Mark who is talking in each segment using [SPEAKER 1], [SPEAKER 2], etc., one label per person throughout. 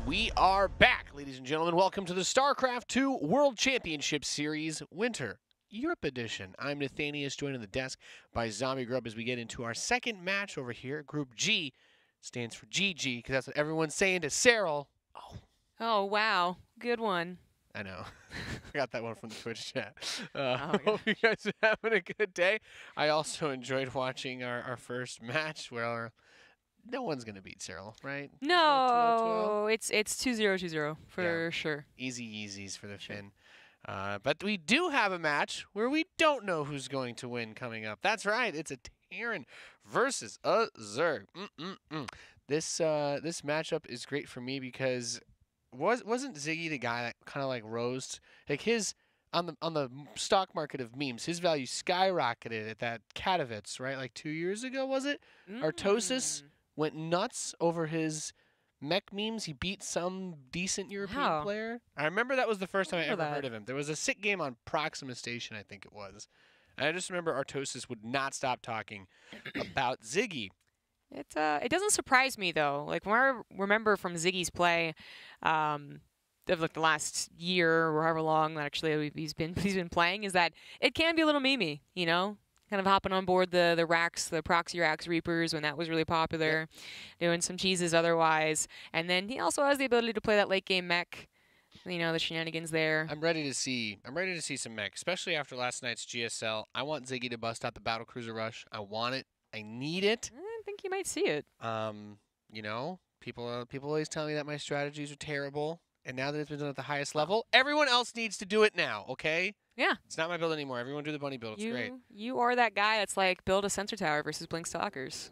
[SPEAKER 1] We are back, ladies and gentlemen. Welcome to the StarCraft 2 World Championship Series Winter Europe Edition. I'm Nathanius, joined on the desk by Zombie Grub as we get into our second match over here. Group G stands for GG, because that's what everyone's saying to Cyril.
[SPEAKER 2] Oh, wow. Good one.
[SPEAKER 1] I know. I got that one from the Twitch chat. Hope you guys are having a good day. I also enjoyed watching our first match where no one's going to beat Cyril, right?
[SPEAKER 2] No, it's 2-0-2-0 for sure.
[SPEAKER 1] Easy easies for the Finn. But we do have a match where we don't know who's going to win coming up. That's right. It's a Terran versus a Zerg. This matchup is great for me because wasn't Ziggy the guy that kind of like rose, like his on the stock market of memes, his value skyrocketed at that Katowice, right? Like 2 years ago, was it? Artosis went nuts over his mech memes. He beat some decent European player. I remember that was the first time I ever heard of him. There was a sick game on Proxima Station, I think it was. And I just remember Artosis would not stop talking about Ziggy.
[SPEAKER 2] It doesn't surprise me though. Like when I remember from Ziggy's play, of like the last year or however long that actually he's been playing, is that it can be a little memey, you know? Kind of hopping on board the racks, the proxy racks Reapers when that was really popular, doing some cheeses otherwise. And then he also has the ability to play that late game mech, you know, the shenanigans there.
[SPEAKER 1] I'm ready to see some mech, especially after last night's GSL. I want Ziggy to bust out the Battle Cruiser Rush. I want it. I need it.
[SPEAKER 2] I think you might see it.
[SPEAKER 1] You know, people always tell me that my strategies are terrible, and now that it's been done at the highest level, everyone else needs to do it now, okay?
[SPEAKER 2] Yeah.
[SPEAKER 1] It's not my build anymore. Everyone do the bunny build. It's great.
[SPEAKER 2] You are that guy that's like, build a sensor tower versus Blink Stalkers.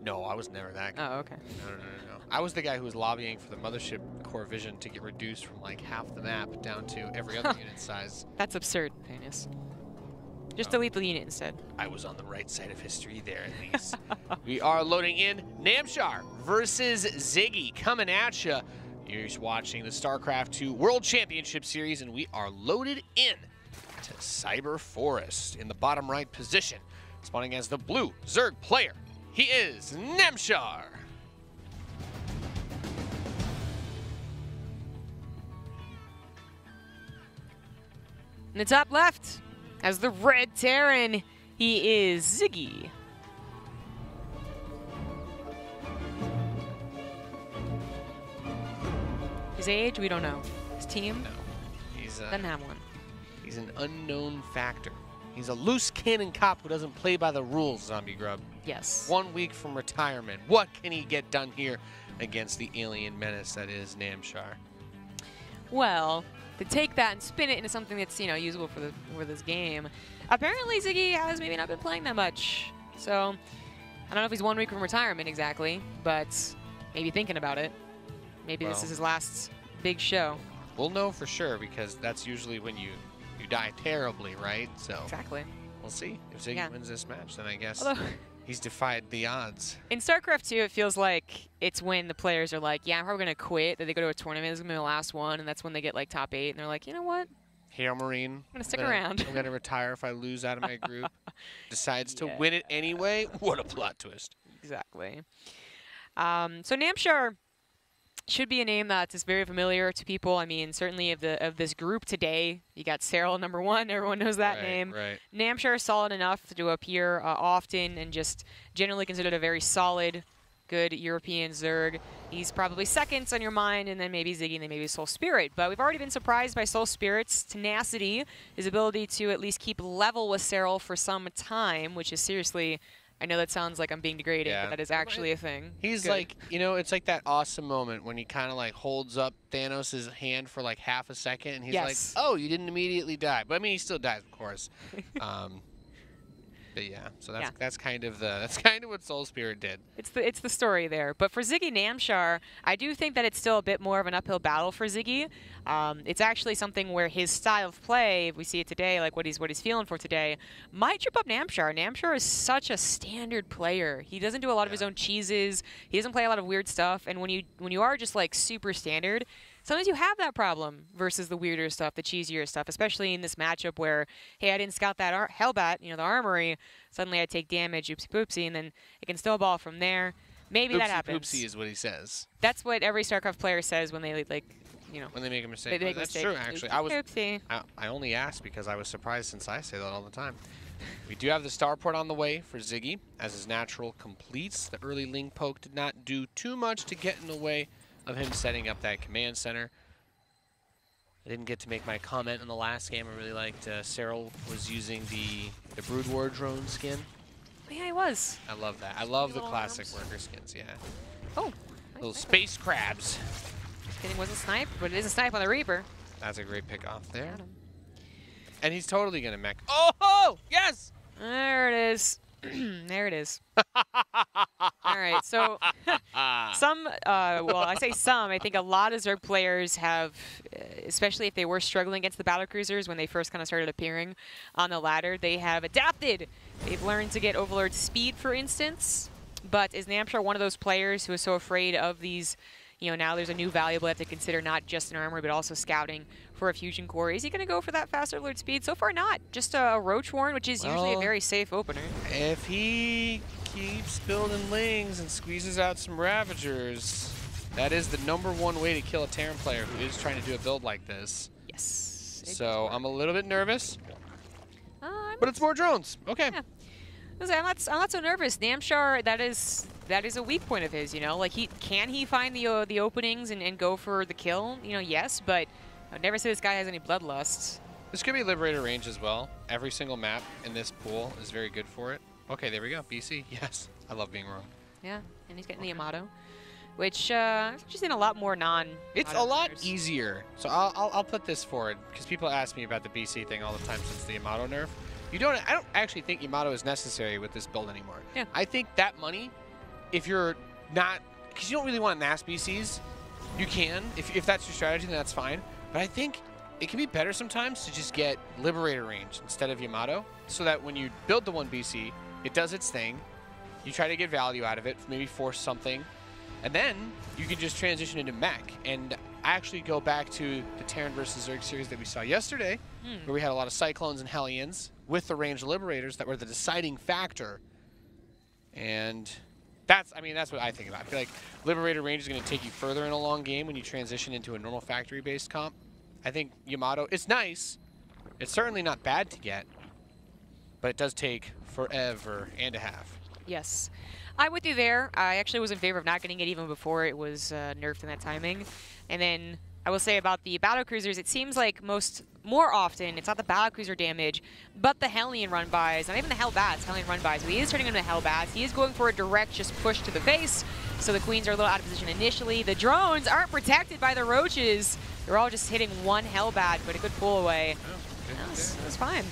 [SPEAKER 1] No, I was never that guy.
[SPEAKER 2] Oh, okay.
[SPEAKER 1] No. I was the guy who was lobbying for the Mothership Core Vision to get reduced from like half the map down to every other unit size.
[SPEAKER 2] That's absurd, Thanius. Just delete the unit instead.
[SPEAKER 1] I was on the right side of history there, at least. We are loading in Namshar versus Ziggy coming at you. You're watching the StarCraft 2 World Championship Series, and we are loaded in to Cyber Forest in the bottom right position. Spawning as the blue Zerg player, he is Namshar.
[SPEAKER 2] In the top left, as the red Terran, he is Ziggy. His age, we don't know. His team?
[SPEAKER 1] No. He's
[SPEAKER 2] doesn't have one.
[SPEAKER 1] He's an unknown factor. He's a loose cannon cop who doesn't play by the rules, Zombie Grub.
[SPEAKER 2] Yes.
[SPEAKER 1] 1 week from retirement. What can he get done here against the alien menace that is Namshar?
[SPEAKER 2] Well, to take that and spin it into something that's, you know, usable for this game, apparently Ziggy has maybe not been playing that much. So, I don't know if he's 1 week from retirement exactly, but maybe thinking about it. Maybe this is his last big show.
[SPEAKER 1] We'll know for sure because that's usually when you die terribly, right? So
[SPEAKER 2] exactly.
[SPEAKER 1] We'll see. If Ziggy wins this match, then I guess
[SPEAKER 2] Although,
[SPEAKER 1] he's defied the odds.
[SPEAKER 2] In StarCraft 2, it feels like it's when the players are like, yeah, I'm probably going to quit, that they go to a tournament, it's going to be the last one, and that's when they get like top 8, and they're like, you know what?
[SPEAKER 1] Hail Marine.
[SPEAKER 2] I'm going to stick around.
[SPEAKER 1] I'm going to retire if I lose out of my group. Decides to win it anyway. What a plot twist.
[SPEAKER 2] Exactly. So Namshar should be a name that's very familiar to people. I mean, certainly of this group today, you got Cyril #1. Everyone knows that name.
[SPEAKER 1] Right.
[SPEAKER 2] Namshar is solid enough to appear often and just generally considered a very solid, good European Zerg. He's probably second on your mind, and then maybe Ziggy, and then maybe Soul Spirit. But we've already been surprised by Soul Spirit's tenacity, his ability to at least keep level with Cyril for some time, which is seriously... I know that sounds like I'm being degrading, but that is actually a thing.
[SPEAKER 1] He's like, you know, it's like that awesome moment when he kind of like holds up Thanos' hand for like half a second, and he's like, oh, you didn't immediately die. But I mean, he still dies, of course. But yeah, so that's kind of what Soul Spirit did.
[SPEAKER 2] It's the story there. But for Ziggy Namshar, I do think that it's still a bit more of an uphill battle for Ziggy. It's actually something where his style of play, we see it today, like what he's feeling for today, might trip up Namshar. Namshar is such a standard player. He doesn't do a lot of his own cheeses. He doesn't play a lot of weird stuff. And when you are just like super standard, sometimes you have that problem versus the weirder stuff, the cheesier stuff, especially in this matchup where, hey, I didn't scout that Hellbat, you know, the armory. Suddenly I take damage, oopsie poopsie, and then it can snowball from there. Maybe that happens.
[SPEAKER 1] Oopsie is what he says.
[SPEAKER 2] That's what every StarCraft player says when they
[SPEAKER 1] when they make a mistake.
[SPEAKER 2] They make
[SPEAKER 1] That's
[SPEAKER 2] a mistake.
[SPEAKER 1] true, actually.
[SPEAKER 2] Oopsie.
[SPEAKER 1] I only asked because I was surprised since I say that all the time. We do have the starport on the way for Ziggy as his natural completes. The early Ling poke did not do too much to get in the way of him setting up that command center. I didn't get to make my comment in the last game. I really liked Cyril was using the Brood War drone skin.
[SPEAKER 2] Yeah, he was.
[SPEAKER 1] I love that. I love the
[SPEAKER 2] Little
[SPEAKER 1] classic
[SPEAKER 2] arms.
[SPEAKER 1] worker skins, yeah.
[SPEAKER 2] Oh.
[SPEAKER 1] Little space crabs.
[SPEAKER 2] Kidding, wasn't snipe, but it is a snipe on the Reaper.
[SPEAKER 1] That's a great pick off there.
[SPEAKER 2] Got him.
[SPEAKER 1] And he's totally going to mech. Oh, yes!
[SPEAKER 2] There it is. There it is. All right, so well, I say some. I think a lot of Zerg players have, especially if they were struggling against the battlecruisers when they first kind of started appearing on the ladder, they have adapted. They've learned to get Overlord speed, for instance. But is Namshar one of those players who is so afraid of these, now there's a new valuable they have to consider, not just in armor, but also scouting for a fusion core? Is he going to go for that faster Overlord speed? So far not. Just a Roach Warren, which is usually a very safe opener.
[SPEAKER 1] If he keeps building Lings and squeezes out some Ravagers, that is the '1 way to kill a Terran player who is trying to do a build like this.
[SPEAKER 2] Yes.
[SPEAKER 1] So I'm a little bit nervous, but it's more drones. Okay.
[SPEAKER 2] Yeah. I'm not so nervous. Namshar, that is a weak point of his. Like can he find the openings and go for the kill? Yes, but I'd never say this guy has any bloodlust.
[SPEAKER 1] This could be Liberator range as well. Every single map in this pool is very good for it. Okay, there we go. BC. Yes, I love being wrong.
[SPEAKER 2] Yeah, and he's getting the Yamato, which I've just seen a lot more non.
[SPEAKER 1] It's a lot easier. So I'll put this forward because people ask me about the BC thing all the time since the Yamato nerf. I don't actually think Yamato is necessary with this build anymore.
[SPEAKER 2] Yeah.
[SPEAKER 1] I think that money, if you're not, because you don't really want to mass BCs, you can. If that's your strategy, then that's fine. But I think it can be better sometimes to just get Liberator range instead of Yamato, so that when you build the 1 BC, it does its thing. You try to get value out of it, maybe force something, and then you can just transition into mech. And I actually go back to the Terran versus Zerg series that we saw yesterday, where we had a lot of Cyclones and Hellions with the ranged Liberators that were the deciding factor. And that's what I think about. I feel like Liberator range is going to take you further in a long game when you transition into a normal factory-based comp. I think Yamato, it's nice. It's certainly not bad to get, but it does take forever and a half.
[SPEAKER 2] Yes. I'm with you there. I actually was in favor of not getting it even before it was nerfed in that timing. And then I will say about the battlecruisers, it seems like more often, it's not the battlecruiser damage, but the Hellion run-bys, not even the Hellbats, Hellion run-bys. So he is turning into Hellbats. He is going for a direct just push to the face, so the Queens are a little out of position initially. The drones aren't protected by the Roaches. They're all just hitting one Hellbat, but a good pull away.
[SPEAKER 1] Oh,
[SPEAKER 2] That was fine.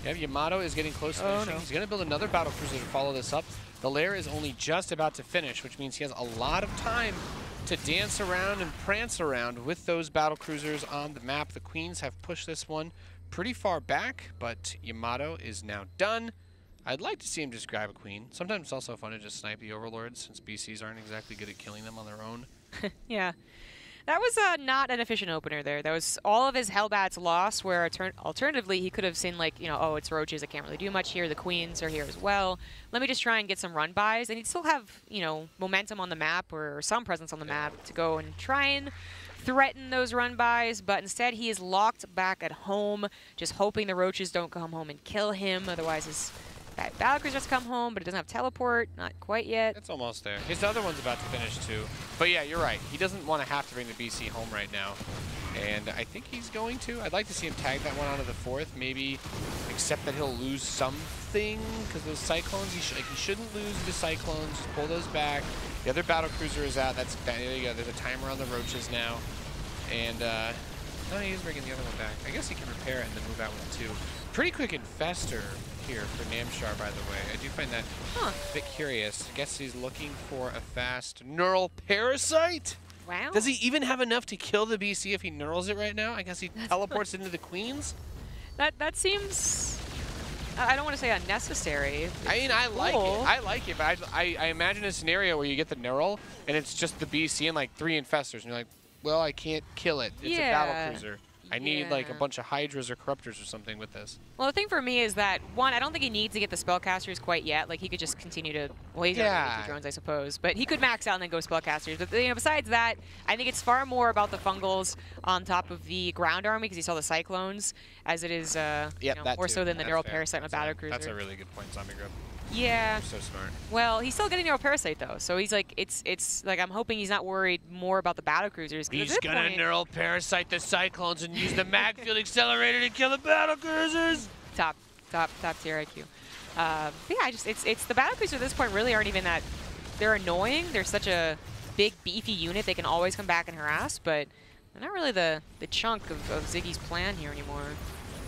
[SPEAKER 1] Yeah, Yamato is getting close to finishing.
[SPEAKER 2] No.
[SPEAKER 1] He's going to build another battlecruiser to follow this up. The lair is only just about to finish, which means he has a lot of time to dance around and prance around with those battlecruisers on the map. The Queens have pushed this one pretty far back, but Yamato is now done. I'd like to see him just grab a Queen. Sometimes it's also fun to just snipe the Overlords, since BCs aren't exactly good at killing them on their own.
[SPEAKER 2] Yeah. That was not an efficient opener there. That was all of his Hellbats lost, where alternatively he could have seen, like, oh, it's Roaches, I can't really do much here. The Queens are here as well. Let me just try and get some run-bys. And he'd still have, momentum on the map or some presence on the map to go and try and threaten those run-bys. But instead he is locked back at home, just hoping the Roaches don't come home and kill him. Otherwise his battlecruiser has come home, but it doesn't have teleport. Not quite yet.
[SPEAKER 1] It's almost there. His other one's about to finish too. But yeah, you're right. He doesn't want to have to bring the BC home right now. And I think he's going to. I'd like to see him tag that one onto the 4th. Maybe accept that he'll lose something, because those Cyclones, he shouldn't lose the Cyclones. Just pull those back. The other battlecruiser is out. There you go. There's a timer on the Roaches now. And no, he is bringing the other one back. I guess he can repair it and then move out with 2. Pretty quick Infester here for Namshar, by the way. I do find that a bit curious. I guess he's looking for a fast Neural Parasite?
[SPEAKER 2] Wow.
[SPEAKER 1] Does he even have enough to kill the BC if he neurals it right now? I guess he teleports into the Queens?
[SPEAKER 2] That seems, I don't want to say unnecessary.
[SPEAKER 1] I mean, I like it. I like it, but I imagine a scenario where you get the neural and it's just the BC and like 3 Infestors, and you're like, well, I can't kill it. It's a battlecruiser. I need like a bunch of Hydras or Corruptors or something with this.
[SPEAKER 2] Well, the thing for me is that, one, I don't think he needs to get the Spellcasters quite yet. Like, he could just continue to, well, he's got 2 drones, I suppose. But he could max out and then go Spellcasters. But, you know, besides that, I think it's far more about the Fungals on top of the ground army, because you saw the Cyclones, as it is, you know, more so than the Neural Parasite and the Battlecruiser.
[SPEAKER 1] That's a really good point, Zombie Grub.
[SPEAKER 2] Yeah.
[SPEAKER 1] You're so smart.
[SPEAKER 2] Well, he's still getting Neural Parasite, though. So he's like, it's like, I'm hoping he's not worried more about the Battlecruisers.
[SPEAKER 1] He's going to Neural Parasite the Cyclones and use the Mag Field Accelerator to kill the Battlecruisers.
[SPEAKER 2] Top tier IQ. Yeah, it's the Battlecruisers at this point really aren't even that, they're annoying. They're such a big, beefy unit. They can always come back and harass, but they're not really the chunk of Ziggy's plan here anymore.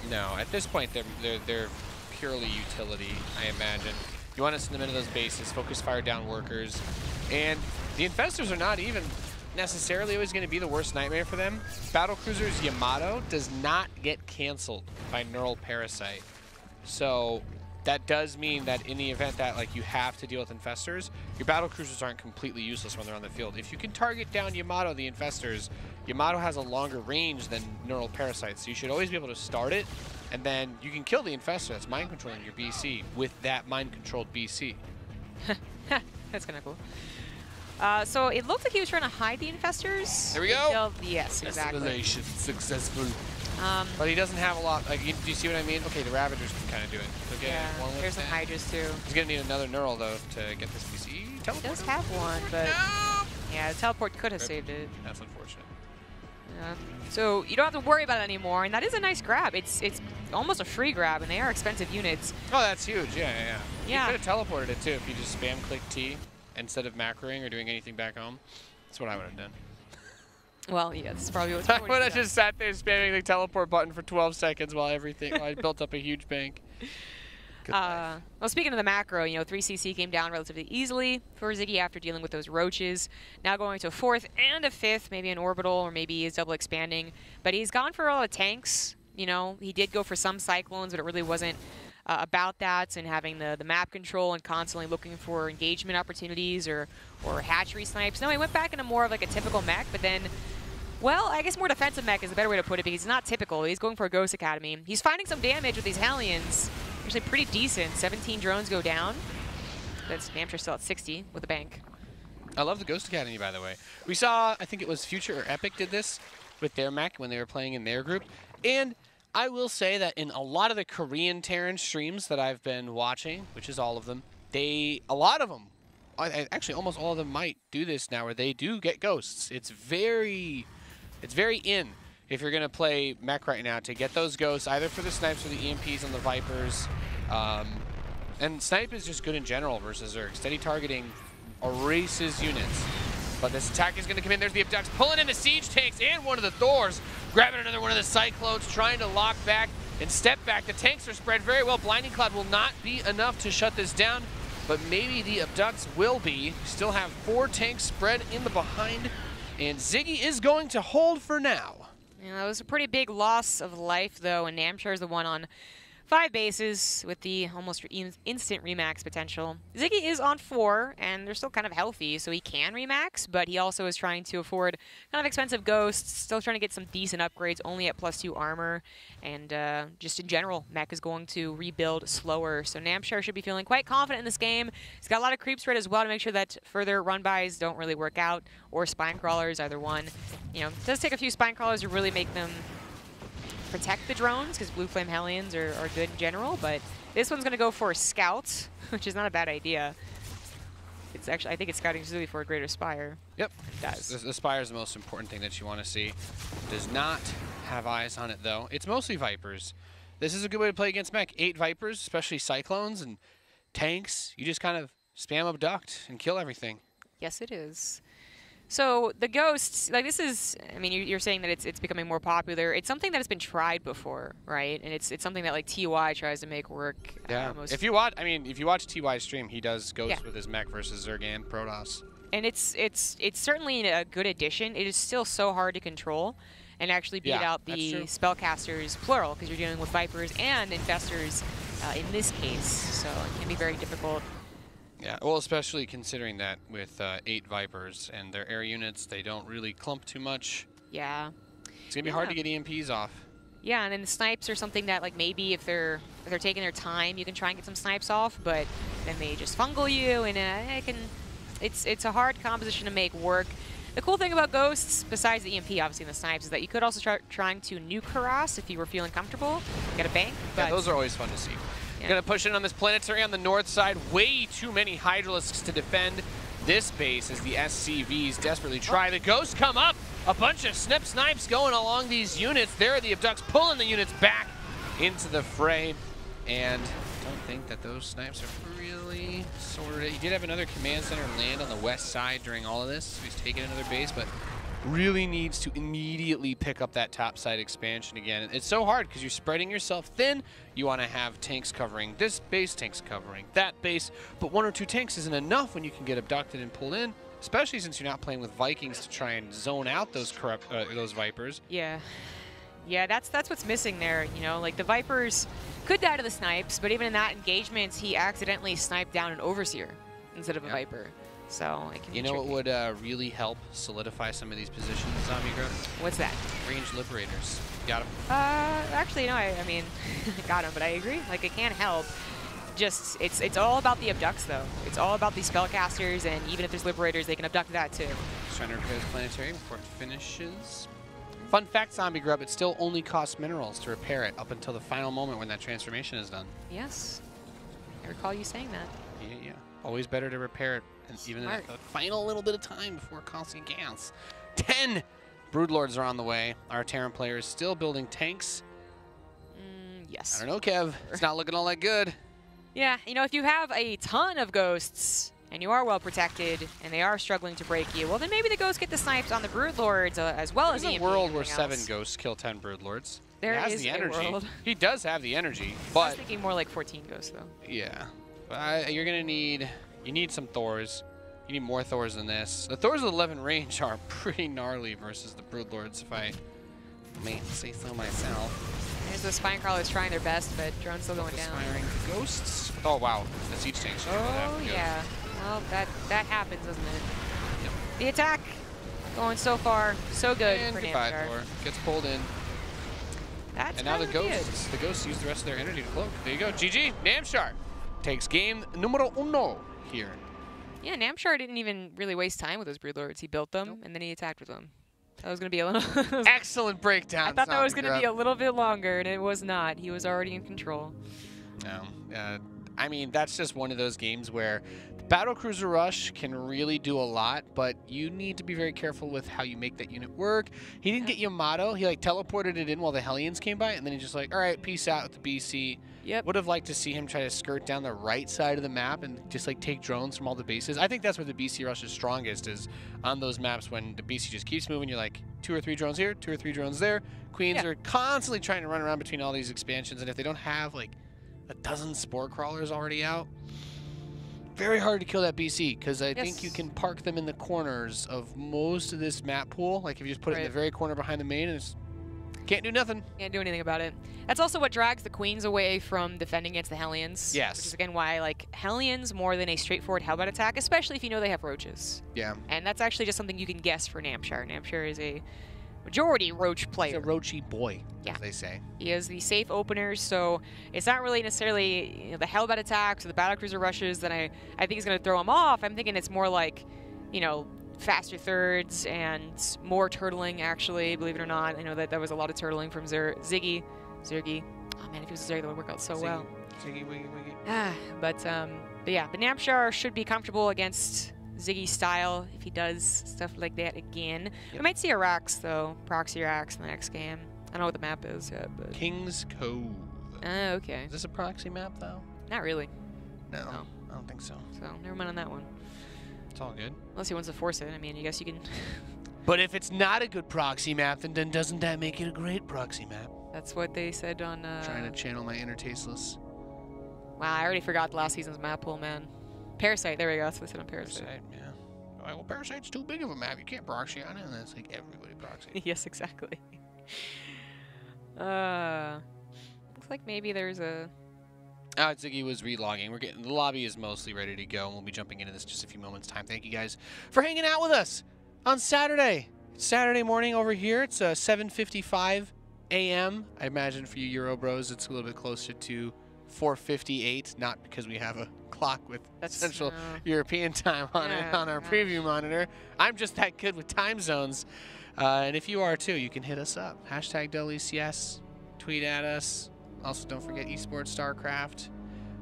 [SPEAKER 2] No,
[SPEAKER 1] at this point, they're purely utility, I imagine. You want to send them into those bases, focus fire down workers, and the Infestors are not even necessarily always going to be the worst nightmare for them. Battlecruiser's Yamato does not get canceled by Neural Parasite. So that does mean that in the event that like you have to deal with Infestors, your Battlecruisers aren't completely useless when they're on the field. If you can target down Yamato, the Infestors, Yamato has a longer range than Neural Parasite, so you should always be able to start it, and then you can kill the Infestor that's mind controlling your BC with that mind controlled BC.
[SPEAKER 2] That's kind of cool. So it looked like he was trying to hide the Infestors.
[SPEAKER 1] There we go.
[SPEAKER 2] Yes, exactly.
[SPEAKER 1] Escalation successful. But he doesn't have a lot. Like, do you see what I mean? Okay, the Ravagers can kind of do it. Okay,
[SPEAKER 2] yeah, there's some Hydras too.
[SPEAKER 1] He's gonna need another Neural though to get this BC.
[SPEAKER 2] He does have one, but yeah, the teleport could have saved it.
[SPEAKER 1] That's unfortunate.
[SPEAKER 2] Yeah. So you don't have to worry about it anymore, and that is a nice grab. It's almost a free grab, and they are expensive units.
[SPEAKER 1] Oh, that's huge. Yeah.
[SPEAKER 2] Yeah.
[SPEAKER 1] You could have teleported it too if you just spam click T instead of macroing or doing anything back home. That's what I would have done.
[SPEAKER 2] Well, yeah, this is probably what
[SPEAKER 1] I would have just sat there spamming the teleport button for 12 seconds while I built up a huge bank.
[SPEAKER 2] Well, speaking of the macro, you know, 3CC came down relatively easily for Ziggy after dealing with those roaches. Now going to a 4th and a 5th, maybe an orbital, or maybe he's double expanding. But he's gone for a lot of tanks. You know, he did go for some Cyclones, but it really wasn't about that, and having the map control and constantly looking for engagement opportunities or hatchery snipes. No, he went back into more of like a typical mech, but then, well, I guess more defensive mech is a better way to put it, because he's not typical. He's going for a Ghost Academy. He's finding some damage with these Hellions. Actually pretty decent. 17 drones go down. That's Namshar still at 60 with a bank.
[SPEAKER 1] I love the Ghost Academy, by the way. We saw, I think it was Future or Epic did this with their mech when they were playing in their group. And I will say that in a lot of the Korean Terran streams that I've been watching, which is all of them, a lot of them, actually almost all of them might do this now, where they do get ghosts. It's very in, if you're going to play mech right now, to get those ghosts, either for the snipes or the EMPs on the Vipers. And snipe is just good in general versus Zerg. Steady targeting erases units. But this attack is going to come in. There's the Abducts pulling into siege tanks and one of the Thors. Grabbing another one of the Cyclones, trying to lock back and step back. The tanks are spread very well. Blinding Cloud will not be enough to shut this down, but maybe the Abducts will be. Still have 4 tanks spread in the behind, and Ziggy is going to hold for now.
[SPEAKER 2] Yeah, it was a pretty big loss of life, though, and Namshar is the one on 5 bases with the almost instant remax potential. Ziggy is on 4, and they're still kind of healthy, so he can remax, but he also is trying to afford kind of expensive ghosts, still trying to get some decent upgrades, only at +2 armor, and just in general, mech is going to rebuild slower, so Namshar should be feeling quite confident in this game. He's got a lot of creep spread as well to make sure that further run-bys don't really work out, or spine crawlers, either one. You know, it does take a few spine crawlers to really make them protect the drones, because Blue Flame Hellions are good in general, but this one's going to go for a scout, which is not a bad idea. It's actually, I think it's scouting specifically for a greater spire.
[SPEAKER 1] Yep.
[SPEAKER 2] It does.
[SPEAKER 1] The spire is the most important thing that you want to see. Does not have eyes on it, though. It's mostly Vipers. This is a good way to play against mech. 8 Vipers, especially Cyclones and tanks. You just kind of spam Abduct and kill everything.
[SPEAKER 2] Yes, it is. So the ghosts, like this is, I mean, you're saying that it's becoming more popular. It's something that has been tried before, right? And it's something that like TY tries to make work.
[SPEAKER 1] Yeah. If you watch, I mean, if you watch TY's stream, he does ghosts with his mech versus Zerg and Protoss.
[SPEAKER 2] And it's certainly a good addition. It is still so hard to control and actually beat out the spellcasters plural, because you're dealing with Vipers and Infestors in this case. So it can be very difficult.
[SPEAKER 1] Yeah, well, especially considering that with 8 Vipers and their air units, they don't really clump too much.
[SPEAKER 2] Yeah.
[SPEAKER 1] It's gonna be hard to get EMPs off.
[SPEAKER 2] Yeah, and then the snipes are something that, like, maybe if they're taking their time, you can try and get some snipes off, but then they just fungal you, and it's a hard composition to make work. The cool thing about Ghosts, besides the EMP, obviously, and the snipes, is that you could also start trying to nuke harass if you were feeling comfortable. Get a bank.
[SPEAKER 1] Yeah, those are always fun to see.
[SPEAKER 2] Yeah.
[SPEAKER 1] Gonna push in on this planetary on the north side. Way too many Hydralisks to defend this base as the SCVs desperately try. The Ghosts come up. A bunch of snipes going along these units. There are the Abducts pulling the units back into the fray. And I don't think that those snipes are really sorted. He did have another command center land on the west side during all of this, so he's taking another base, but really needs to immediately pick up that top side expansion again. It's so hard because you're spreading yourself thin. You want to have tanks covering this base, tanks covering that base, but 1 or 2 tanks isn't enough when you can get abducted and pulled in, especially since you're not playing with Vikings to try and zone out those those Vipers.
[SPEAKER 2] Yeah. Yeah, that's what's missing there, you know, like the Vipers could die to the snipes, but even in that engagement, he accidentally sniped down an Overseer instead of a Viper. So it can be
[SPEAKER 1] You know
[SPEAKER 2] tricky.
[SPEAKER 1] what would really help solidify some of these positions, Zombie Growth?
[SPEAKER 2] What's that?
[SPEAKER 1] Ranged Liberators. Got them?
[SPEAKER 2] Actually, no, I mean, got him, but I agree. Like, it can help. Just, it's all about the abducts, though. It's all about these spellcasters, and even if there's Liberators, they can abduct that, too.
[SPEAKER 1] Just trying to repair this planetary before it finishes. Fun fact, Zombie Grub, it still only costs minerals to repair it up until the final moment when that transformation is done.
[SPEAKER 2] Yes. I recall you saying that.
[SPEAKER 1] Yeah. Always better to repair it, and even at the final little bit of time before costing gas. 10 Broodlords are on the way. Our Terran player is still building tanks.
[SPEAKER 2] Yes.
[SPEAKER 1] I don't know, Kev. It's not looking all that good.
[SPEAKER 2] Yeah, you know, if you have a ton of Ghosts, and you are well protected, and they are struggling to break you, well, then maybe the Ghosts get the snipes on the Broodlords as well as
[SPEAKER 1] There's
[SPEAKER 2] EMP
[SPEAKER 1] a world
[SPEAKER 2] and
[SPEAKER 1] where
[SPEAKER 2] everything
[SPEAKER 1] 7
[SPEAKER 2] else.
[SPEAKER 1] Ghosts kill 10 Broodlords.
[SPEAKER 2] There
[SPEAKER 1] he has
[SPEAKER 2] is
[SPEAKER 1] the
[SPEAKER 2] a
[SPEAKER 1] energy.
[SPEAKER 2] world.
[SPEAKER 1] He does have the energy,
[SPEAKER 2] I was
[SPEAKER 1] but
[SPEAKER 2] thinking more like 14 Ghosts, though.
[SPEAKER 1] yeah. But you're gonna need some Thors. You need more Thors than this. The Thors with 11 range are pretty gnarly versus the Broodlords, if I may say so myself.
[SPEAKER 2] There's the Spine Crawlers trying their best, but drone's still going down.
[SPEAKER 1] Aspiring Ghosts. Oh wow, the siege tanks.
[SPEAKER 2] Oh yeah. Well, that happens, doesn't it?
[SPEAKER 1] Yep.
[SPEAKER 2] The attack going so far, so good
[SPEAKER 1] And
[SPEAKER 2] for
[SPEAKER 1] goodbye,
[SPEAKER 2] Namshar.
[SPEAKER 1] Thor. Gets pulled in.
[SPEAKER 2] That's
[SPEAKER 1] And now the
[SPEAKER 2] kinda
[SPEAKER 1] Ghosts use the rest of their energy to cloak. There you go. GG. Namshar takes game numero uno here.
[SPEAKER 2] Yeah, Namshar didn't even really waste time with those Broodlords. He built them, and then he attacked with them. That was going to be a little...
[SPEAKER 1] Excellent breakdown.
[SPEAKER 2] I thought that was
[SPEAKER 1] Zombie
[SPEAKER 2] going to be
[SPEAKER 1] Grub.
[SPEAKER 2] a little bit longer, and it was not. He was already in control.
[SPEAKER 1] No. I mean, that's just one of those games where the Battlecruiser Rush can really do a lot, but you need to be very careful with how you make that unit work. He didn't get Yamato. He, like, teleported it in while the Hellions came by, and then he just like, all right, peace out with the BC.
[SPEAKER 2] Yep.
[SPEAKER 1] Would have liked to see him try to skirt down the right side of the map and just, like, take drones from all the bases. I think that's where the BC Rush is strongest, is on those maps when the BC just keeps moving. You're like, 2 or 3 drones here, 2 or 3 drones there. Queens are constantly trying to run around between all these expansions, and if they don't have, like, a dozen Spore Crawlers already out, very hard to kill that BC, because I think you can park them in the corners of most of this map pool. Like, if you just put it in the very corner behind the main, and it's can't do nothing.
[SPEAKER 2] Can't do anything about it. That's also what drags the Queens away from defending against the Hellions.
[SPEAKER 1] Yes.
[SPEAKER 2] Which is, again, why I like Hellions more than a straightforward Hellbat attack, especially if you know they have Roaches.
[SPEAKER 1] Yeah.
[SPEAKER 2] And that's actually just something you can guess for Namshar. Namshar is a majority Roach player.
[SPEAKER 1] He's a Roachy boy,
[SPEAKER 2] Yeah.
[SPEAKER 1] as they say.
[SPEAKER 2] He is the safe openers, so it's not really necessarily the Hellbat attacks or the Battlecruiser rushes that I think is going to throw him off. I'm thinking it's more like, faster thirds and more turtling, actually, believe it or not. I know that there was a lot of turtling from Ziggy. Oh, man, if he was a Zerg, that would work out so well.
[SPEAKER 1] Ziggy, wiggy, wiggy.
[SPEAKER 2] But Namshar should be comfortable against Ziggy style if he does stuff like that again.
[SPEAKER 1] Yep.
[SPEAKER 2] We might see a Rax, though, proxy Rax in the next game. I don't know what the map is yet, but...
[SPEAKER 1] King's Cove.
[SPEAKER 2] Okay.
[SPEAKER 1] Is this a proxy map, though?
[SPEAKER 2] Not really.
[SPEAKER 1] No,
[SPEAKER 2] No.
[SPEAKER 1] I don't think so.
[SPEAKER 2] So, never mind on that one.
[SPEAKER 1] It's all good.
[SPEAKER 2] Unless he wants to force it. I mean, I guess you can...
[SPEAKER 1] But if it's not a good proxy map, then doesn't that make it a great proxy map?
[SPEAKER 2] That's what they said on...
[SPEAKER 1] Trying to channel my inner tasteless.
[SPEAKER 2] Wow, I already forgot the last season's map pool, man. Parasite, there we go. That's what they said on Parasite.
[SPEAKER 1] Yeah. Well, Parasite's too big of a map. You can't proxy on it, and that's like everybody proxy.
[SPEAKER 2] Yes, exactly. Looks like maybe there's a...
[SPEAKER 1] Ziggy was relogging. The lobby is mostly ready to go, and we'll be jumping into this in just a few moments' time. Thank you guys for hanging out with us on Saturday. Saturday morning over here. It's 7:55 a.m. I imagine for you Euro bros, it's a little bit closer to 4:58. Not because we have a clock with Central European time on it on our preview monitor. I'm just that good with time zones. And if you are too, you can hit us up. Hashtag WCS. Tweet at us. Also, don't forget esports StarCraft.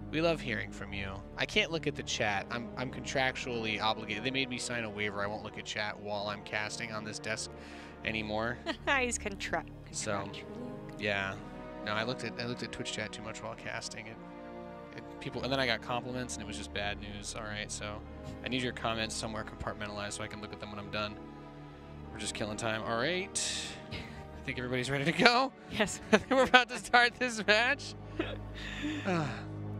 [SPEAKER 1] We love hearing from you. I can't look at the chat. I'm contractually obligated. They made me sign a waiver. I won't look at chat while I'm casting on this desk anymore.
[SPEAKER 2] He's contractually.
[SPEAKER 1] So, yeah. No, I looked at Twitch chat too much while casting. People, and then I got compliments, and it was just bad news. All right, so I need your comments somewhere compartmentalized so I can look at them when I'm done. We're just killing time. All right. I think everybody's ready to go.
[SPEAKER 2] Yes.
[SPEAKER 1] I think we're about to start this match.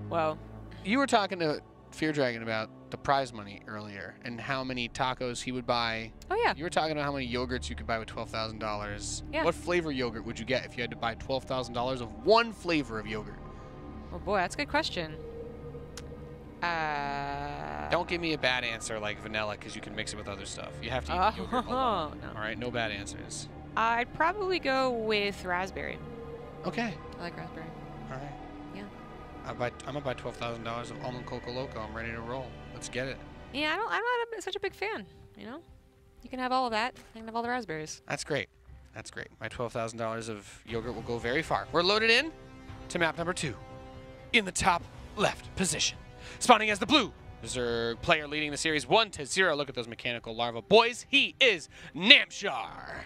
[SPEAKER 2] Well,
[SPEAKER 1] you were talking to Fear Dragon about the prize money earlier and how many tacos he would buy.
[SPEAKER 2] Oh, yeah.
[SPEAKER 1] You were talking about how many yogurts you could buy with $12,000.
[SPEAKER 2] Yeah.
[SPEAKER 1] What flavor yogurt would you get if you had to buy $12,000 of one flavor of yogurt?
[SPEAKER 2] Oh, boy, that's a good question.
[SPEAKER 1] Don't give me a bad answer like vanilla because you can mix it with other stuff. You have to eat yogurt alone.
[SPEAKER 2] No.
[SPEAKER 1] All right, no bad answers.
[SPEAKER 2] I'd probably go with raspberry.
[SPEAKER 1] Okay.
[SPEAKER 2] I like raspberry.
[SPEAKER 1] All right.
[SPEAKER 2] Yeah.
[SPEAKER 1] I'm gonna buy $12,000 of almond coco loco. I'm ready to roll. Let's get it.
[SPEAKER 2] Yeah, I'm not such a big fan. You know, you can have all of that. You can have all the raspberries.
[SPEAKER 1] That's great. That's great. My $12,000 of yogurt will go very far. We're loaded in to map number 2, in the top left position, spawning as the blue Zerg player leading the series 1-0. Look at those mechanical larvae, boys. He is Namshar.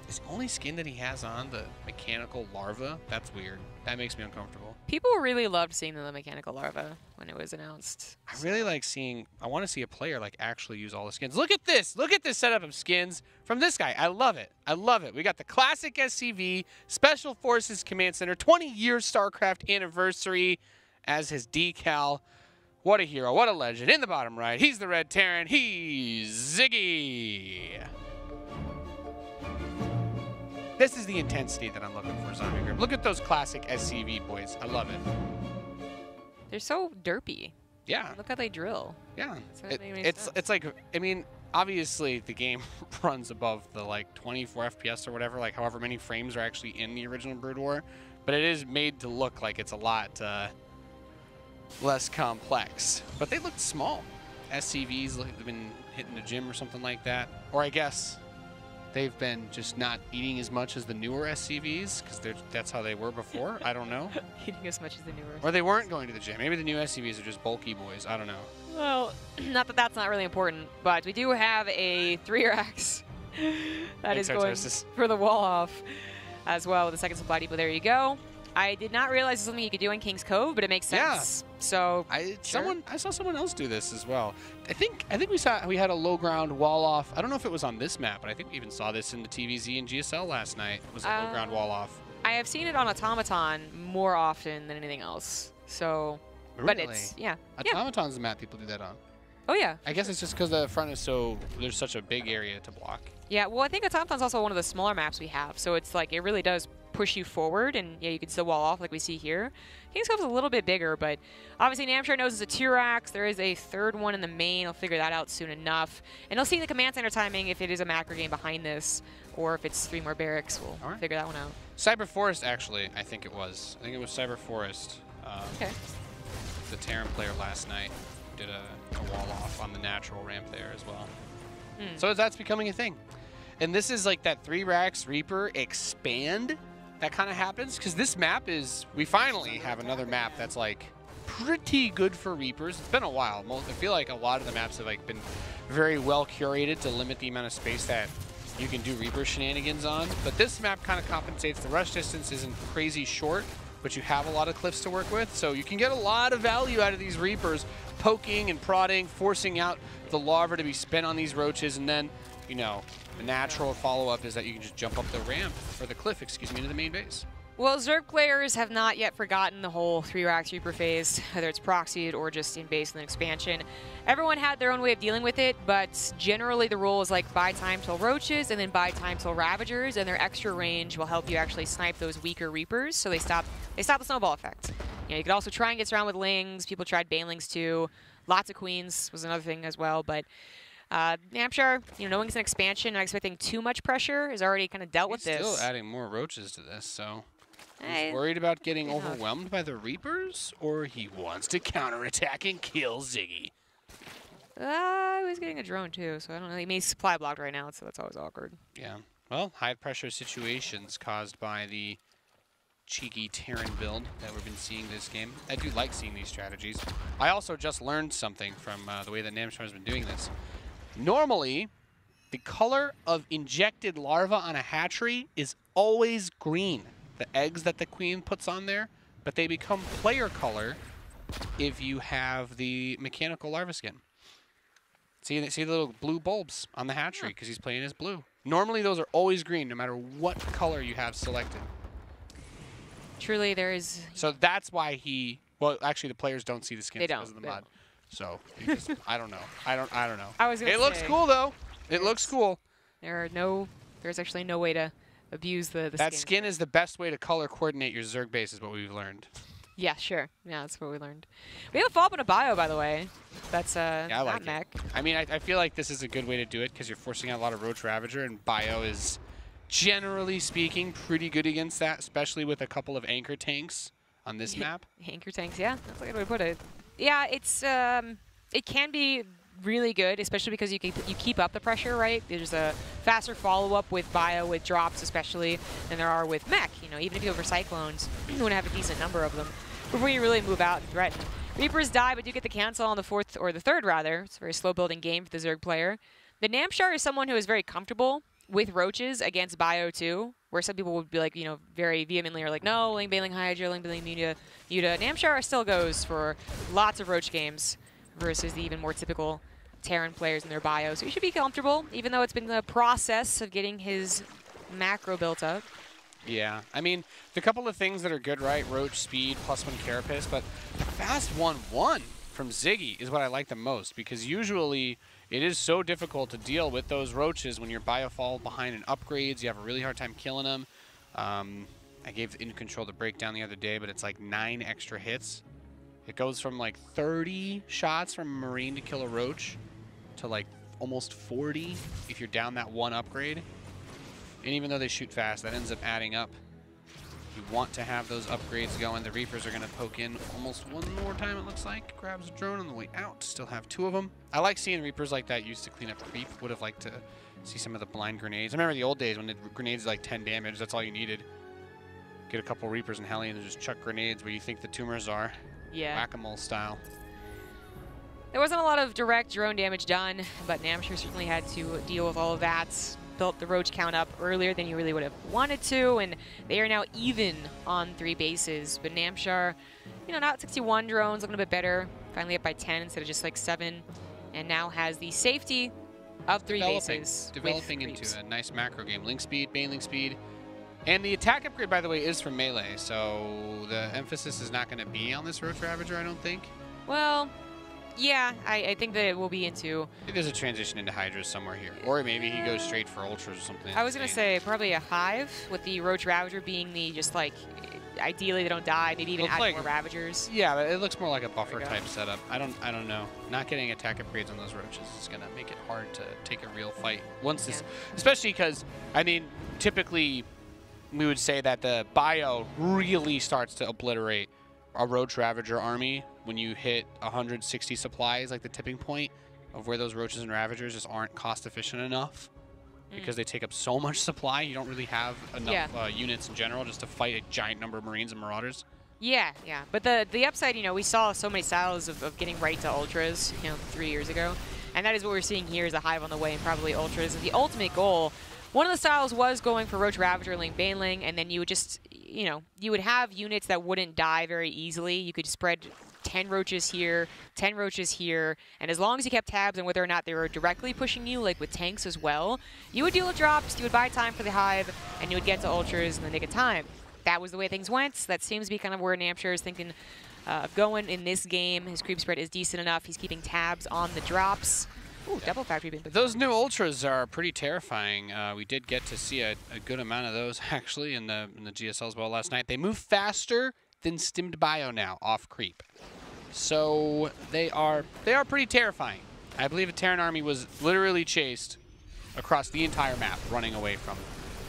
[SPEAKER 1] Is the only skin that he has on the mechanical larva? That's weird. That makes me uncomfortable.
[SPEAKER 2] People really loved seeing the mechanical larva when it was announced.
[SPEAKER 1] I really like seeing, I want to see a player like actually use all the skins. Look at this. Look at this setup of skins from this guy. I love it. I love it. We got the classic SCV, Special Forces Command Center, 20-year StarCraft anniversary as his decal. What a hero. What a legend. In the bottom right, he's the Red Terran. He's Ziggy. This is the intensity that I'm looking for, Zombie Grip. Look at those classic SCV boys. I love it.
[SPEAKER 2] They're so derpy.
[SPEAKER 1] Yeah.
[SPEAKER 2] Look how they drill.
[SPEAKER 1] Yeah.
[SPEAKER 2] It's
[SPEAKER 1] like, I mean, obviously the game runs above the like 24 FPS or whatever, like however many frames are actually in the original Brood War, but it is made to look like it's a lot less complex. But they look small. SCVs, like they've been hitting the gym or something like that. Or I guess they've been just not eating as much as the newer SCVs because that's how they were before. I don't know.
[SPEAKER 2] Eating as much as the newer.
[SPEAKER 1] Or they weren't going to the gym. Maybe the new SCVs are just bulky boys. I don't know.
[SPEAKER 2] Well, not that that's not really important, but we do have a 3-Rax that is going for the wall off as well with the second supply depot. There you go. I did not realize it's something you could do in King's Cove, but it makes sense. Yeah. So
[SPEAKER 1] I saw someone else do this as well. I think we had a low ground wall off. I don't know if it was on this map, but I think we even saw this in the TVZ and GSL last night. It was a low ground wall off.
[SPEAKER 2] I have seen it on Automaton more often than anything else. So,
[SPEAKER 1] really?
[SPEAKER 2] But it's
[SPEAKER 1] Automaton's the map people do that on.
[SPEAKER 2] Oh yeah.
[SPEAKER 1] I guess it's just because the front is there's such a big area to block.
[SPEAKER 2] Yeah. Well, I think Automaton's also one of the smaller maps we have, so it's like it really does push you forward, and yeah, you can still wall off like we see here. King's Cove's a little bit bigger, but obviously Namshar knows it's a 2-Rax. There is a third one in the main. He'll figure that out soon enough. And he'll see the command center timing if it is a macro game behind this, or if it's 3 more barracks. We'll figure that one out.
[SPEAKER 1] Cyber Forest, actually, I think it was. I think it was Cyber Forest.
[SPEAKER 2] Okay.
[SPEAKER 1] The Terran player last night did a wall off on the natural ramp there as well. So that's becoming a thing. And this is like that 3-Rax Reaper expand that kind of happens, because this map is, we finally have another map that's like pretty good for Reapers. It's been a while. I feel like a lot of the maps have like been very well curated to limit the amount of space that you can do Reaper shenanigans on. But this map kind of compensates. The rush distance isn't crazy short, but you have a lot of cliffs to work with, so you can get a lot of value out of these Reapers, poking and prodding, forcing out the larva to be spent on these roaches, and then, you know, the natural follow-up is that you can just jump up the ramp, or the cliff, excuse me, into the main base.
[SPEAKER 2] Well, Zerg players have not yet forgotten the whole 3-Rax Reaper phase, whether it's proxied or just in base and then expansion. Everyone had their own way of dealing with it, but generally the rule is like buy time till roaches and then buy time till ravagers, and their extra range will help you actually snipe those weaker Reapers, so they stop the snowball effect. You know, you could also try and get around with Lings. People tried Banelings too. Lots of Queens was another thing as well. But Namshar, you know, knowing it's an expansion, not expecting too much pressure, has already kind of dealt with this.
[SPEAKER 1] Still adding more roaches to this, so he's worried about getting overwhelmed by the Reapers, or he wants to counterattack and kill Ziggy.
[SPEAKER 2] He was getting a drone too, so I don't know. He may supply blocked right now, so that's always awkward.
[SPEAKER 1] Yeah. Well, high pressure situations caused by the cheeky Terran build that we've been seeing this game. I do like seeing these strategies. I also just learned something from the way that Namshar has been doing this. Normally, the color of injected larva on a hatchery is always green. The eggs that the queen puts on there, but they become player color if you have the mechanical larva skin. See the little blue bulbs on the hatchery because he's playing as blue. Normally, those are always green, no matter what color you have selected.
[SPEAKER 2] Truly, there is...
[SPEAKER 1] So that's why he... Well, actually, the players don't see the skins because of the
[SPEAKER 2] They
[SPEAKER 1] mod. So, because, I don't know. I don't know.
[SPEAKER 2] I was gonna
[SPEAKER 1] It looks cool, though. It looks cool.
[SPEAKER 2] There's actually no way to abuse the
[SPEAKER 1] That skin is the best way to color coordinate your Zerg base, is what we've learned.
[SPEAKER 2] Yeah, sure. Yeah, that's what we learned. We have a follow-up and a bio, by the way. That's
[SPEAKER 1] yeah, I like
[SPEAKER 2] not mech.
[SPEAKER 1] I mean, I feel like this is a good way to do it because you're forcing out a lot of Roach Ravager, and bio is, generally speaking, pretty good against that, especially with a couple of anchor tanks on this map.
[SPEAKER 2] Anchor tanks, yeah. That's a good way to put it. Yeah, it's it can be really good, especially because you keep up the pressure, right? There's a faster follow-up with bio, with drops especially, than there are with mech. You know, even if you go for Cyclones, you want to have a decent number of them before you really move out and threaten. Reapers die, but do get the cancel on the fourth, or the third rather. It's a very slow-building game for the Zerg player. The Namshar is someone who is very comfortable with roaches against bio too, where some people would be like, you know, very vehemently are like, no, Ling Bailing Hydra, Ling Bailing Muta. Namshar still goes for lots of roach games versus the even more typical Terran players in their bio. So he should be comfortable, even though it's been the process of getting his macro built up.
[SPEAKER 1] Yeah, I mean, the couple of things that are good, right? Roach speed, +1 carapace, but the fast 1-1 from Ziggy is what I like the most, because usually it is so difficult to deal with those roaches when your bio fall behind in upgrades. You have a really hard time killing them. I gave In Control the breakdown the other day, but it's like 9 extra hits. It goes from like 30 shots from a Marine to kill a roach to like almost 40 if you're down that one upgrade. And even though they shoot fast, that ends up adding up. You want to have those upgrades going. The Reapers are going to poke in almost one more time, it looks like. Grabs a drone on the way out. Still have 2 of them. I like seeing Reapers like that used to clean up creep. Would have liked to see some of the blind grenades. I remember the old days when the grenades like 10 damage. That's all you needed. Get a couple Reapers and Hellions and just chuck grenades where you think the tumors are.
[SPEAKER 2] Yeah.
[SPEAKER 1] Whack-a-mole style.
[SPEAKER 2] There wasn't a lot of direct drone damage done, but Namshar certainly had to deal with all of that. Built the roach count up earlier than you really would have wanted to, and they are now even on 3 bases. But Namshar, you know, not 61 drones, looking a bit better. Finally up by 10 instead of just like 7, and now has the safety of 3 bases.
[SPEAKER 1] Developing into a nice macro game. Link speed, Baneling speed. And the attack upgrade, by the way, is for melee, so the emphasis is not going to be on this Roach Ravager, I don't think.
[SPEAKER 2] Well, yeah, I think that it will be into...
[SPEAKER 1] I think there's a transition into Hydras somewhere here. Or maybe he goes straight for Ultras or something.
[SPEAKER 2] I was going to say probably a Hive, with the Roach Ravager being the just like... Ideally, they don't die. Maybe even add more Ravagers.
[SPEAKER 1] Yeah, but it looks more like a buffer type setup. I don't know. Not getting attack upgrades on those roaches is going to make it hard to take a real fight. Once this, especially because, I mean, typically... we would say that the bio really starts to obliterate a Roach Ravager army when you hit 160 supplies, like the tipping point of where those Roaches and Ravagers just aren't cost efficient enough because they take up so much supply. You don't really have enough units in general just to fight a giant number of Marines and Marauders. Yeah, yeah. But
[SPEAKER 2] the upside, you know, we saw so many styles of getting right to Ultras, you know, 3 years ago. And that is what we're seeing here is a Hive on the way and probably Ultras. The ultimate goal... one of the styles was going for Roach Ravager, Ling Baneling, and then you would just, you know, you would have units that wouldn't die very easily. You could spread 10 roaches here, 10 roaches here, and as long as you kept tabs on whether or not they were directly pushing you, like with tanks as well, you would deal with drops, you would buy time for the Hive, and you would get to Ultras in the nick of time. That was the way things went. So that seems to be kind of where Namshar is thinking of going in this game. His creep spread is decent enough. He's keeping tabs on the drops. Ooh, double factory bin.
[SPEAKER 1] Those new Ultras are pretty terrifying. We did get to see a good amount of those actually in the GSL as well last night. They move faster
[SPEAKER 3] thin stimmed bio now off creep. So they are pretty terrifying. I believe a Terran army was literally chased across the entire map, running away from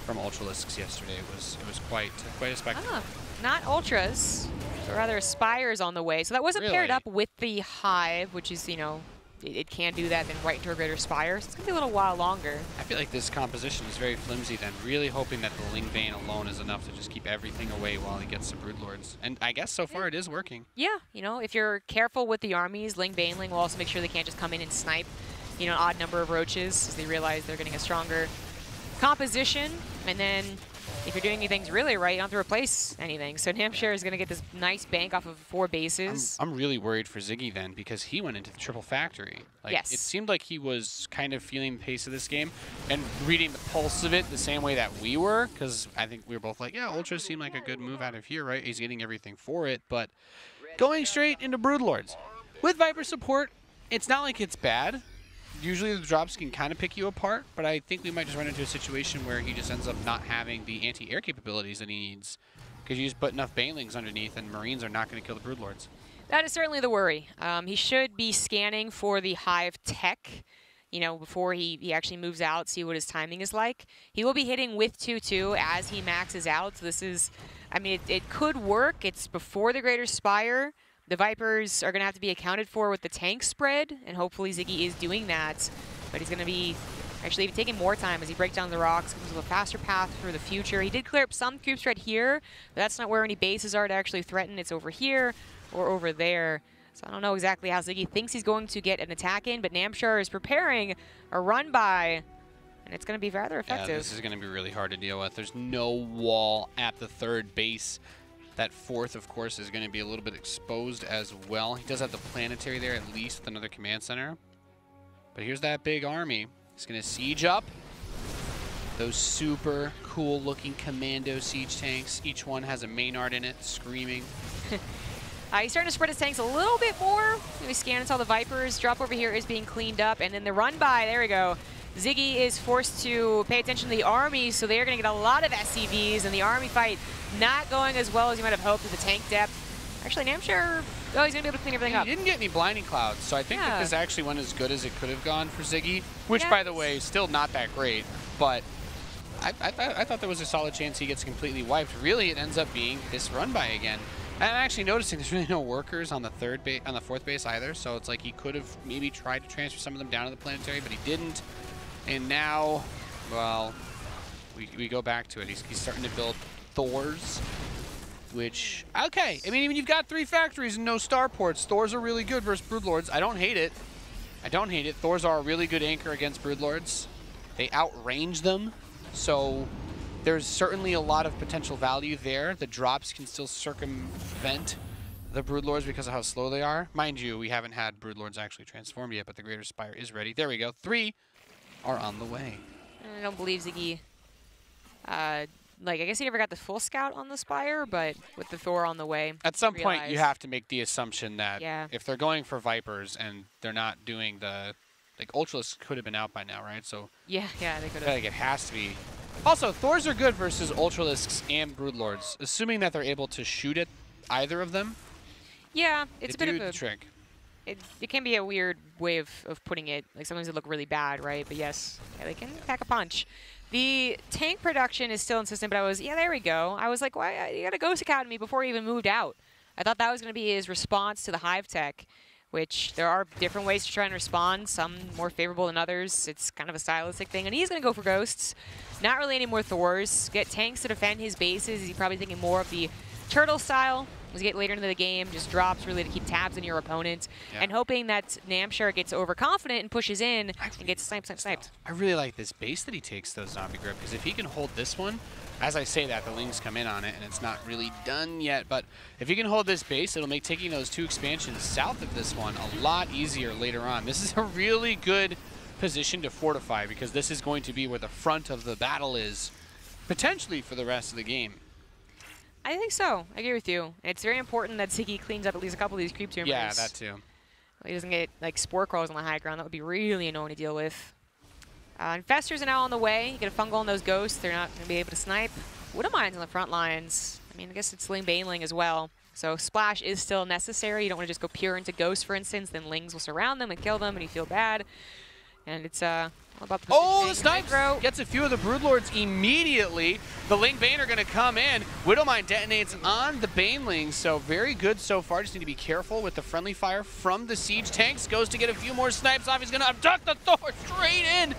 [SPEAKER 3] Ultralisks yesterday. It was quite a spectacle.
[SPEAKER 2] Ah, not Ultras, but rather Spires on the way. So that wasn't paired up with the Hive, which is, you know, it can do that, then right into a greater Spire. So it's going to be a little while longer.
[SPEAKER 3] I feel like this composition is very flimsy then, really hoping that the Ling Bane alone is enough to just keep everything away while he gets the Broodlords. And I guess so far it is working.
[SPEAKER 2] Yeah, you know, if you're careful with the armies, Ling Baneling will also make sure they can't just come in and snipe, you know, an odd number of roaches as they realize they're getting a stronger composition. And then if you're doing anything really right, you don't have to replace anything. So Namshar is going to get this nice bank off of 4 bases.
[SPEAKER 3] I'm really worried for Ziggy then, because he went into the triple factory. Like,
[SPEAKER 2] yes.
[SPEAKER 3] It seemed like he was kind of feeling the pace of this game and reading the pulse of it the same way that we were, because I think we were both like, yeah, Ultra seemed like a good move out of here, right? He's getting everything for it, but going straight into Broodlords. With Viper support, it's not like it's bad. Usually the drops can kind of pick you apart, but I think we might just run into a situation where he just ends up not having the anti-air capabilities that he needs, because you just put enough Banelings underneath and Marines are not going to kill the Broodlords.
[SPEAKER 2] That is certainly the worry. He should be scanning for the Hive tech, you know, before he actually moves out, see what his timing is like. He will be hitting with 2-2 as he maxes out, so this is, I mean, it could work. It's before the Greater Spire. The Vipers are going to have to be accounted for with the tank spread, and hopefully Ziggy is doing that. But he's going to be actually taking more time as he breaks down the rocks, comes with a faster path for the future. He did clear up some creep spread here, but that's not where any bases are to actually threaten. It's over here or over there. So I don't know exactly how Ziggy thinks he's going to get an attack in, but Namshar is preparing a run-by, and it's going to be rather effective.
[SPEAKER 3] Yeah, this is going to be really hard to deal with. There's no wall at the 3rd base. That 4th, of course, is going to be a little bit exposed as well. He does have the planetary there, at least, with another command center. But here's that big army. He's going to siege up those super cool-looking commando siege tanks. Each one has a Maynard in it, screaming.
[SPEAKER 2] He's starting to spread his tanks a little bit more. We scan until the Vipers. Drop over here is being cleaned up. And then the run-by, there we go. Ziggy is forced to pay attention to the army, so they're going to get a lot of SCVs, and the army fight not going as well as you might have hoped with the tank depth. Actually, Namshar, oh, he's going to be able to clean everything up.
[SPEAKER 3] He didn't get any blinding clouds, so I think that this actually went as good as it could have gone for Ziggy, which, by the way, is still not that great, but I thought there was a solid chance he gets completely wiped. Really, it ends up being this run-by again. And I'm actually noticing there's really no workers on the 4th base either, so it's like he could have maybe tried to transfer some of them down to the planetary, but he didn't. And now, well, we go back to it. He's starting to build Thors, which, okay. I mean, you've got 3 factories and no starports. Thors are really good versus Broodlords. I don't hate it. I don't hate it. Thors are a really good anchor against Broodlords. They outrange them, so there's certainly a lot of potential value there. The drops can still circumvent the Broodlords because of how slow they are. Mind you, we haven't had Broodlords actually transformed yet, but the Greater Spire is ready. There we go. 3 are on the way.
[SPEAKER 2] I don't believe Ziggy, like, I guess he never got the full scout on the Spire, but with the Thor on the way.
[SPEAKER 3] At some point, you have to make the assumption that if they're going for Vipers and they're not doing the, like, Ultralisks could have been out by now, right? So
[SPEAKER 2] yeah, they could have.
[SPEAKER 3] Like, it has to be. Also, Thors are good versus Ultralisks and Broodlords, assuming that they're able to shoot at either of them.
[SPEAKER 2] Yeah, it's a bit of a
[SPEAKER 3] trick.
[SPEAKER 2] It can be a weird way of putting it. Like, sometimes they look really bad, right? But yes, they can pack a punch. The tank production is still insistent, but there we go. I was like, why? You got a Ghost Academy before he even moved out. I thought that was going to be his response to the Hive tech, which there are different ways to try and respond, some more favorable than others. It's kind of a stylistic thing, and he's going to go for Ghosts. Not really any more Thors. Get tanks to defend his bases. He's probably thinking more of the Turtle style. As you get later into the game, just drops really to keep tabs on your opponent, and hoping that Namshar gets overconfident and pushes in and gets sniped.
[SPEAKER 3] I really like this base that he takes, though, Zombie Grip, because if he can hold this one, as I say that, the Lings come in on it, and it's not really done yet, but if he can hold this base, it'll make taking those 2 expansions south of this one a lot easier later on. This is a really good position to fortify, because this is going to be where the front of the battle is, potentially for the rest of the game.
[SPEAKER 2] I think so. I agree with you. It's very important that Ziggy cleans up at least a couple of these creep tumors.
[SPEAKER 3] Yeah, that too.
[SPEAKER 2] He doesn't get like spore crawls on the high ground. That would be really annoying to deal with. Infestors are now on the way. You get a fungal on those ghosts. They're not going to be able to snipe. Wood Mines on the front lines. I mean, I guess it's Ling Baneling as well. So Splash is still necessary. You don't want to just go pure into Ghost, for instance. Then Lings will surround them and kill them, and you feel bad. And it's all about the
[SPEAKER 3] Oh, the
[SPEAKER 2] positioning.
[SPEAKER 3] Snipes gets a few of the Broodlords immediately. The Ling Bane are going to come in. Widowmine detonates on the Banelings, so very good so far. Just need to be careful with the friendly fire from the Siege tanks. Goes to get a few more Snipes off. He's going to abduct the Thor straight in.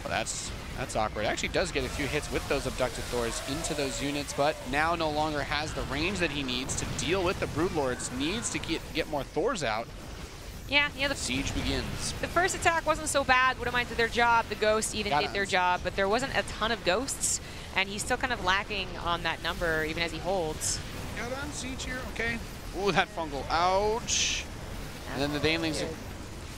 [SPEAKER 3] Well, that's awkward. Actually does get a few hits with those abducted Thors into those units, but now no longer has the range that he needs to deal with the Broodlords. Needs to get more Thors out.
[SPEAKER 2] Yeah, the
[SPEAKER 3] siege begins.
[SPEAKER 2] The first attack wasn't so bad. Widowmine did their job. The Ghosts even did their job, but there wasn't a ton of Ghosts, and he's still kind of lacking on that number even as he holds.
[SPEAKER 3] Got on siege here, okay. Ooh, that fungal, ouch. And then the Banelings,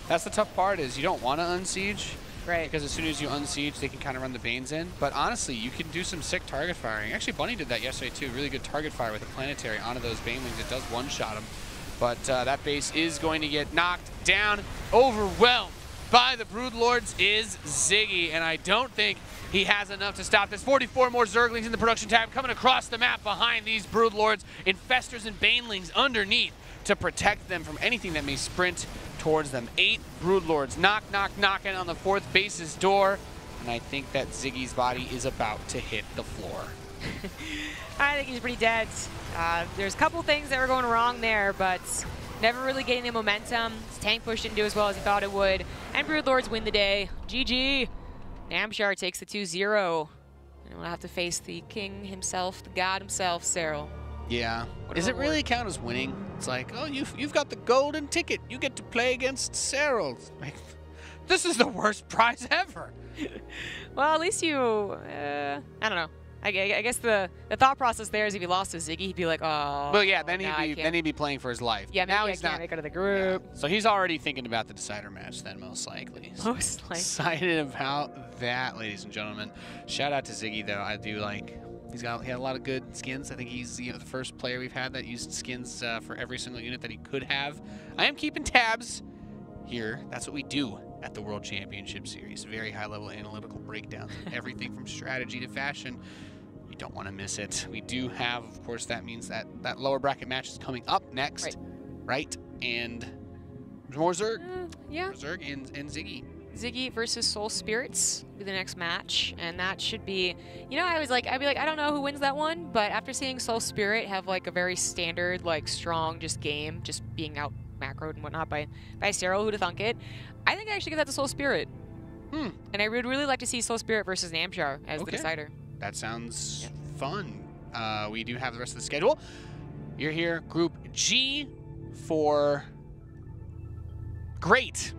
[SPEAKER 3] that's the tough part is you don't want to unsiege.
[SPEAKER 2] Right.
[SPEAKER 3] Because as soon as you unsiege, they can kind of run the Banes in. But honestly, you can do some sick target firing. Actually, Bunny did that yesterday too. Really good target fire with a planetary onto those Banelings. It does one-shot them. But that base is going to get knocked down. Overwhelmed by the Broodlords is Ziggy. And I don't think he has enough to stop this. 44 more Zerglings in the production tab coming across the map behind these Broodlords. Infestors and Banelings underneath to protect them from anything that may sprint towards them. 8 Broodlords knocking on the 4th base's door. And I think that Ziggy's body is about to hit the floor.
[SPEAKER 2] I think he's pretty dead. There's a couple things that were going wrong there, but never really getting the momentum. His tank push didn't do as well as he thought it would. And Broodlords win the day. GG. Namshar takes the 2-0. And we'll have to face the king himself, the god himself, Cyril.
[SPEAKER 3] Yeah. Does it really count as winning? It's like, oh, you've got the golden ticket. You get to play against Cyril. Like, this is the worst prize ever.
[SPEAKER 2] Well, at least you, I don't know. I guess the thought process there is if he lost to Ziggy, he'd be like, oh.
[SPEAKER 3] Well, yeah, then he'd be playing for his life.
[SPEAKER 2] Yeah,
[SPEAKER 3] now
[SPEAKER 2] maybe
[SPEAKER 3] he's
[SPEAKER 2] I can't
[SPEAKER 3] not
[SPEAKER 2] make it out of the group.
[SPEAKER 3] Yeah. So he's already thinking about the decider match then, most likely.
[SPEAKER 2] Most likely.
[SPEAKER 3] Excited about that, ladies and gentlemen. Shout out to Ziggy though. I do like. He had a lot of good skins. I think he's the first player we've had that used skins for every single unit that he could have. I am keeping tabs here. That's what we do at the World Championship Series. Very high-level analytical breakdowns of everything from strategy to fashion. You don't want to miss it. We do have, of course, that means that lower bracket match is coming up next, right? And more Zerg.
[SPEAKER 2] Yeah.
[SPEAKER 3] Zerg and Ziggy.
[SPEAKER 2] Ziggy versus Soul Spirits will be the next match, and that should be, I'd be like, I don't know who wins that one, but after seeing Soul Spirit have like a very standard, like strong just game, just being out macroed and whatnot by Cyril, who'd have thunk it, I think I actually give that to Soul Spirit. And I would really like to see Soul Spirit versus Namshar as the decider.
[SPEAKER 3] That sounds fun. We do have the rest of the schedule. You're here, Group G for great.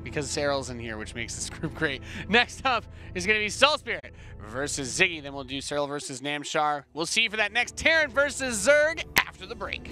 [SPEAKER 3] Because Cyril's in here, which makes this group great. Next up is going to be Soul Spirit versus Ziggy. Then we'll do Cyril versus Namshar. We'll see you for that next Terran versus Zerg after the break.